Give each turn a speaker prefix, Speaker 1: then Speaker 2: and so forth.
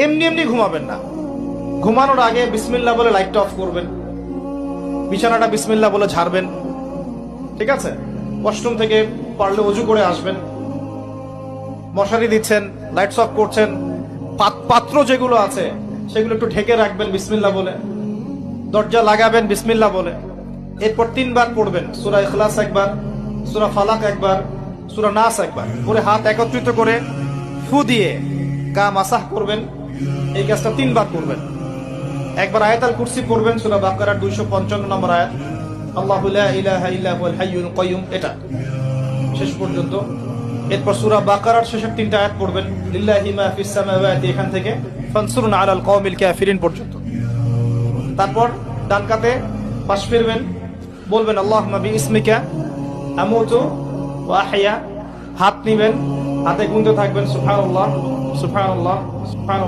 Speaker 1: এমনি এমনি ঘুমাবেন না। ঘুমানোর আগে বিসমিল্লাহ বলে লাইটটা অফ করবেন, বিছানাটা বিসমিল্লাহ বলে ঝাড়বেন, ঠিক আছে? ওয়াশরুম থেকে পারলে অজু করে আসবেন। মশারি দিচ্ছেন, লাইটস অফ করছেন, পাত্র যেগুলো আছে সেগুলো একটু ঢেকে রাখবেন বিসমিল্লাহ বলে, দরজা লাগাবেন বিসমিল্লাহ বলে। এরপর 3 বার পড়বেন সূরা ইখলাস একবার, সূরা ফালাক একবার, সূরা নাস একবার, পরে হাত একত্রিত করে ফু দিয়ে গা মাসাহ করবেন। এই কাজটা 3 বার করবেন। একবার আয়াতুল কুরসি পড়বেন, সূরা বাকারার 255 নম্বর আয়াত, আল্লাহু লা ইলাহা ইল্লা হুয়াল হাইয়ুল কাইয়ুম, এটা শেষ পর্যন্ত। এরপর সূরা বাকারার শেষের 3টা আয়াত পড়বেন, লিল্লাহি মা ফিস সামাওয়াতি, এখান থেকে ফানসুরনা আলাল কওমিল কাফিরিন পর্যন্ত। তারপর ডান কাতে পাশ ফিরবেন, বলবেন আল্লাহুম্মা বিইসমিকা আমুতু ওয়া আহইয়া। হাত নিবেন, হাতে গুনতে থাকবেন সুবহানাল্লাহ সুবহানাল্লাহ সুবহানাল্লাহ।